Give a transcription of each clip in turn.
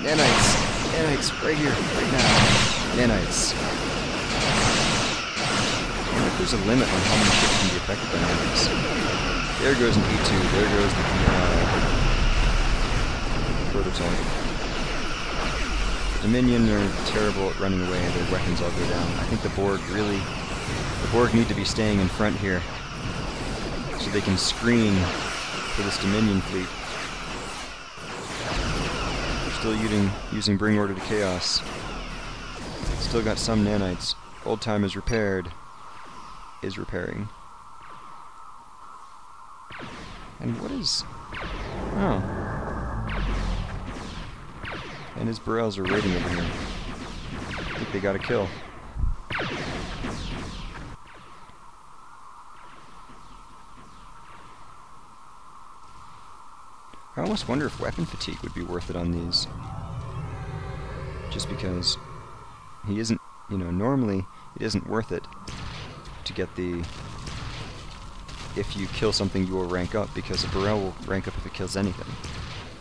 Nanites! Nanites! Right here! Right now! Nanites! I wonder if there's a limit on how many ships can be affected by nanites. There goes an E2. There goes the prototype. The Dominion are terrible at running away. Their weapons all go down. I think the Borg really... The Borg need to be staying in front here so they can screen for this Dominion fleet. We're still using Bring Order to Chaos. Still got some nanites. Old Time is repaired. Is repairing. And what is... Oh. And his Burrells are raiding over here. I think they got a kill. I almost wonder if weapon fatigue would be worth it on these. Just because he isn't, you know, normally it isn't worth it to get the... If you kill something, you will rank up, because a Burrell will rank up if it kills anything.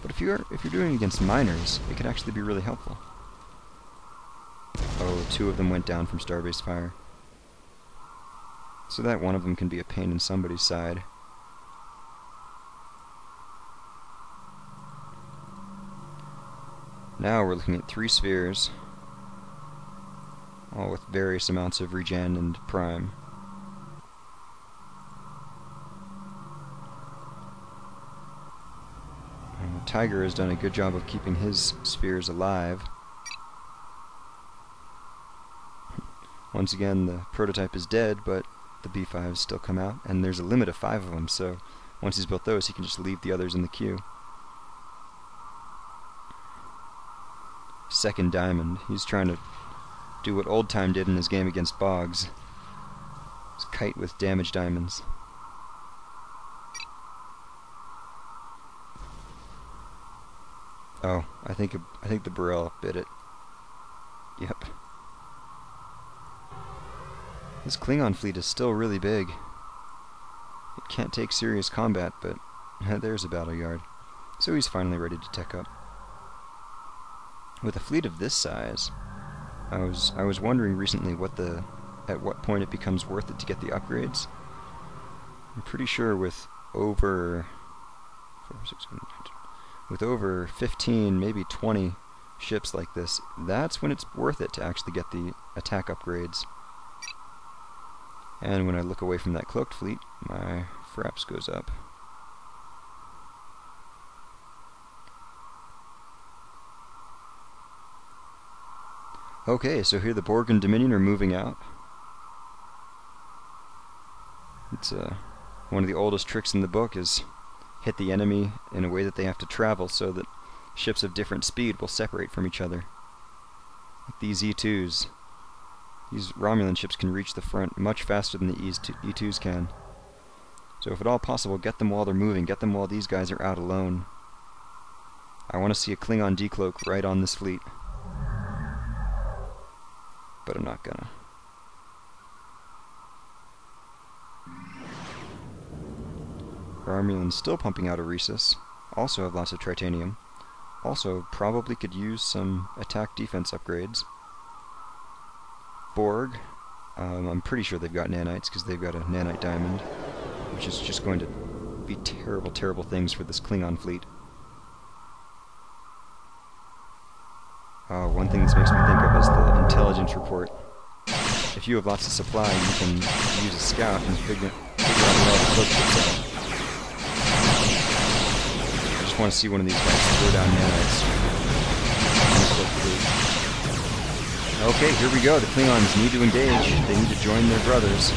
But if you're doing it against miners, it could actually be really helpful. Oh, 2 of them went down from Starbase fire. So that one of them can be a pain in somebody's side. Now we're looking at 3 spheres, all with various amounts of regen and prime. Tiger has done a good job of keeping his spheres alive. Once again, the prototype is dead, but the B5s still come out, and there's a limit of 5 of them, so once he's built those, he can just leave the others in the queue. Second diamond. He's trying to do what Old Time did in his game against Boggs. His kite with damaged diamonds. Oh, I think the Burrell bit it. Yep. This Klingon fleet is still really big. It can't take serious combat, but there's a battle yard. So he's finally ready to tech up. With a fleet of this size, I was wondering recently at what point it becomes worth it to get the upgrades. I'm pretty sure with over 15, maybe 20 ships like this, that's when it's worth it to actually get the attack upgrades. And when I look away from that cloaked fleet, my fraps goes up. Okay, so here the Borg and Dominion are moving out. It's one of the oldest tricks in the book is hit the enemy in a way that they have to travel so that ships of different speed will separate from each other. Like these E2s. These Romulan ships can reach the front much faster than the E2s can. So if at all possible, get them while they're moving, get them while these guys are out alone. I want to see a Klingon decloak right on this fleet. But I'm not gonna. Romulan's still pumping out Oresis. Also have lots of Tritanium. Also probably could use some attack-defense upgrades. Borg, I'm pretty sure they've got nanites because they've got a nanite diamond, which is just going to be terrible, terrible things for this Klingon fleet. One thing this makes me think of is the intelligence report. If you have lots of supply, you can use a scout and figure out where all the cloak ships are. I just want to see one of these guys throw down nanites. Okay, here we go. The Klingons need to engage. They need to join their brothers.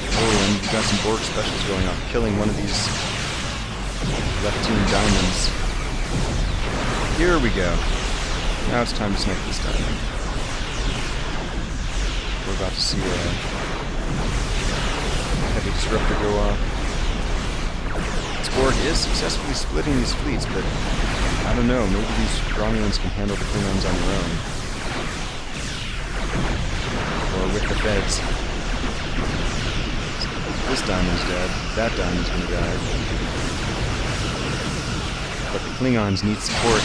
Oh, and we've got some Borg specials going on, killing one of these left team diamonds. Here we go. Now it's time to snipe this diamond. We're about to see a heavy disruptor go off. Borg is successfully splitting these fleets, but I don't know, maybe these Romulans can handle the Klingons on their own. Or with the feds. This diamond's dead. That diamond's gonna die. But the Klingons need support.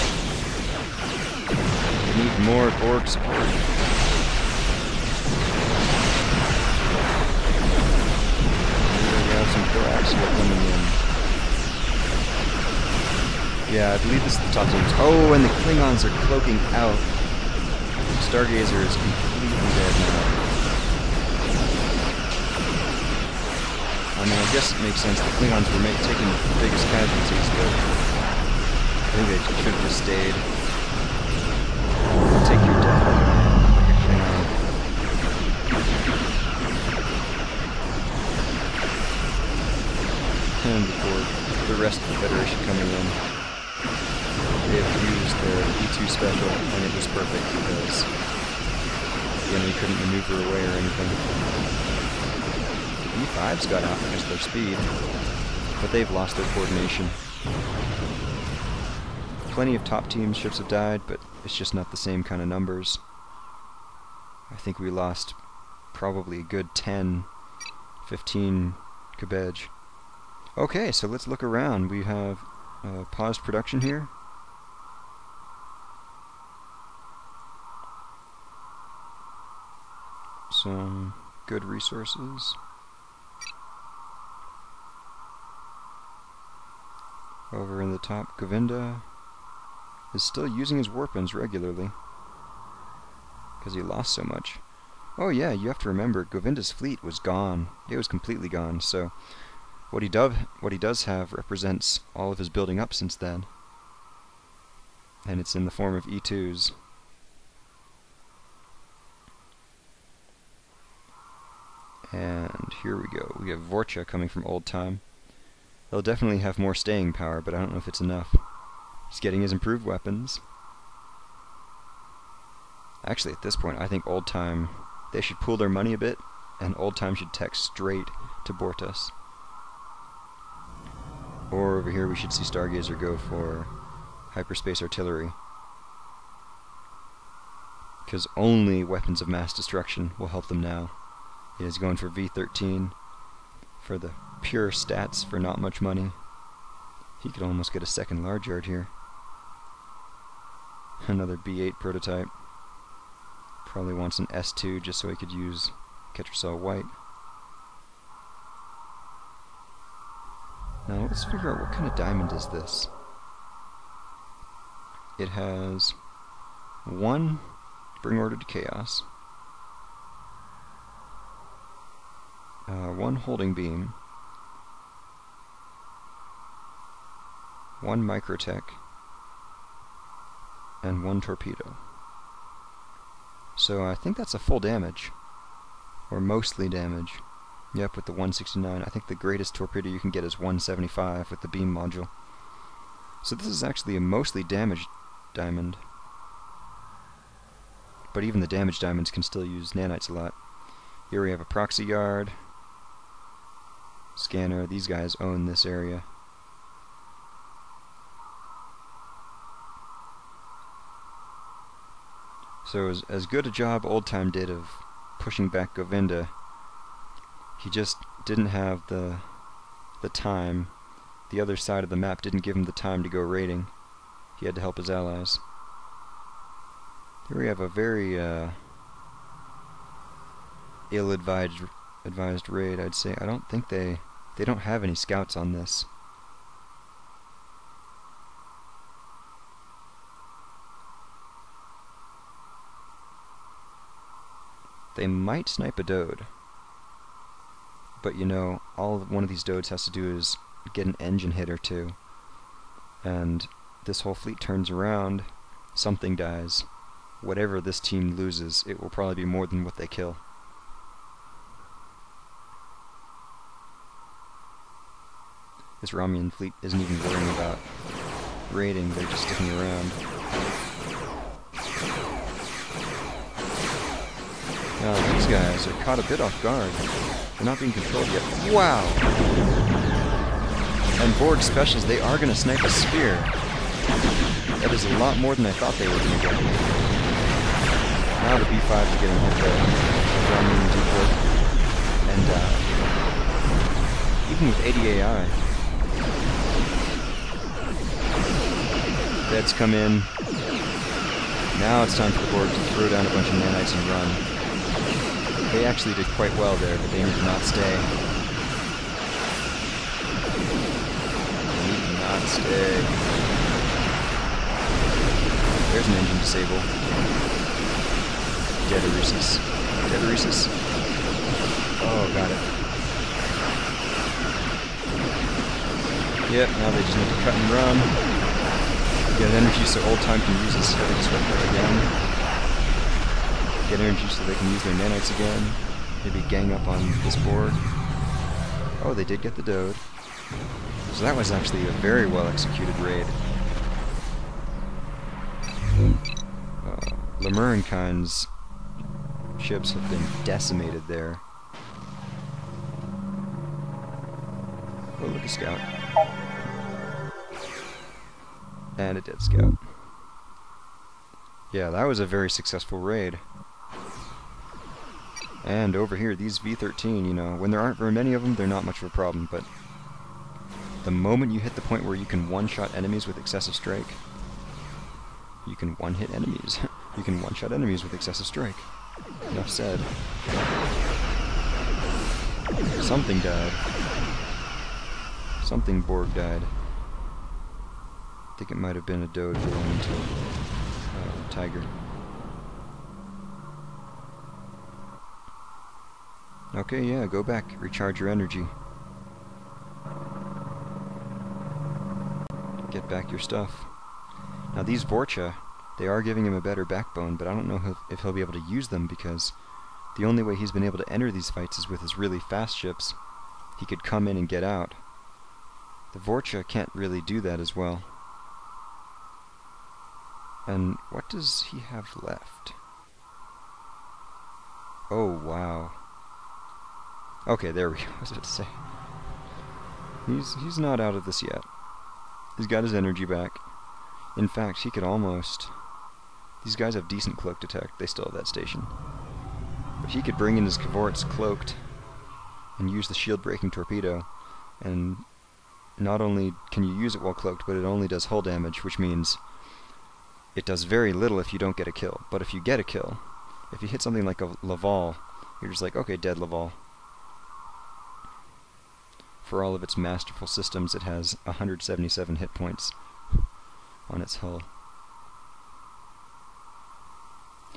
They need more Borg support. We have some coaxial coming in. Yeah, I believe this is the top teams. Oh, and the Klingons are cloaking out. Stargazer is completely dead now. I mean, I guess it makes sense. The Klingons were taking the biggest casualties, but I think they should have just stayed. Take your death like a man, like a Klingon. And before the rest of the Federation coming in, they have used their E2 special, and it was perfect because the enemy couldn't maneuver away or anything. The E5's got out because of their speed, but they've lost their coordination. Plenty of top team ships have died, but it's just not the same kind of numbers. I think we lost probably a good 10, 15 Cabbage. Okay, so let's look around. We have paused production here. Some good resources. Over in the top, Govinda is still using his warpins regularly because he lost so much. Oh yeah, you have to remember, Govinda's fleet was gone. It was completely gone, so what he does have represents all of his building up since then. And it's in the form of E2s. And here we go. We have Vorcha coming from Old Time. He'll definitely have more staying power, but I don't know if it's enough. He's getting his improved weapons. Actually, at this point, I think Old Time, they should pool their money a bit, and Old Time should text straight to Bortus. Or over here, we should see Stargazer go for hyperspace artillery, because only weapons of mass destruction will help them now. He is going for V13 for the pure stats for not much money. He could almost get a second large yard here. Another B8 prototype. Probably wants an S2 just so he could use Ketracel White. Now let's figure out what kind of diamond is this. It has one Bring Order to Chaos, one Holding Beam, one Microtech, and one Torpedo. So I think that's a full damage, or mostly damage. Yep, with the 169. I think the greatest torpedo you can get is 175 with the beam module. So this is actually a mostly damaged diamond. But even the damaged diamonds can still use nanites a lot. Here we have a proxy yard, scanner. These guys own this area. So as good a job Old Time did of pushing back Govinda, he just didn't have the time. The other side of the map didn't give him the time to go raiding. He had to help his allies. Here we have a very ill-advised raid, I'd say. I don't think they don't have any scouts on this. They might snipe a Dode. But you know, all one of these Dodes has to do is get an engine hit or two. And this whole fleet turns around, something dies. Whatever this team loses, it will probably be more than what they kill. This Romulan fleet isn't even worrying about raiding, they're just sticking around. Now these guys are caught a bit off guard. They're not being controlled yet. Wow! And Borg specials, they are going to snipe a spear. That is a lot more than I thought they were going to get. Now the B5s are getting hit though. Romulan deport. And even with 80 AI. Feds come in. Now it's time for the Borg to throw down a bunch of nanites and run. They actually did quite well there, but they need to not stay. They need to not stay. There's an engine disable. Deteresis. Deteresis. Oh, got it. Yep, now they just need to cut and run. Get energy so Old Time can use his heavy disruptor again. Get energy so they can use their nanites again. Maybe gang up on this board. Oh, they did get the Dode. So that was actually a very well executed raid. Lemur and Kind's ships have been decimated there. Oh, look, a scout. And a dead scout. Yeah, that was a very successful raid. And over here, these V-13, you know, when there aren't very many of them, they're not much of a problem, but the moment you hit the point where you can one-shot enemies with excessive strike, you can one-hit enemies. You can one-shot enemies with excessive strike. Enough said. Something died. Something Borg died. I think it might have been a Dode going into a Tiger. Okay, yeah, go back. Recharge your energy. Get back your stuff. Now these Vorcha, they are giving him a better backbone, but I don't know if he'll be able to use them, because the only way he's been able to enter these fights is with his really fast ships. He could come in and get out. The Vorcha can't really do that as well. And what does he have left? Oh, wow. Okay, there we go. I was about to say. He's not out of this yet. He's got his energy back. In fact, he could almost... These guys have decent cloak detect. They still have that station. But he could bring in his cavorts cloaked and use the shield-breaking torpedo. And not only can you use it while cloaked, but it only does hull damage, which means it does very little if you don't get a kill. But if you get a kill, if you hit something like a Laval, you're just like, okay, dead Laval. For all of its masterful systems, it has 177 hit points on its hull.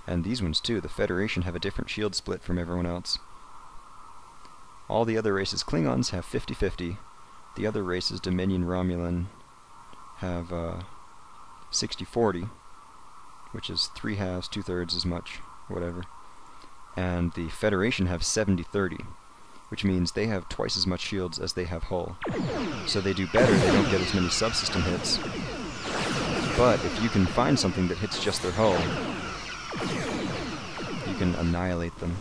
And these ones too, the Federation have a different shield split from everyone else. All the other races, Klingons have 50-50. The other races, Dominion, Romulan, have 60-40, which is 3 halves, 2/3 as much, whatever. And the Federation have 70-30, which means they have twice as much shields as they have hull. So they do better, they don't get as many subsystem hits. But if you can find something that hits just their hull, you can annihilate them.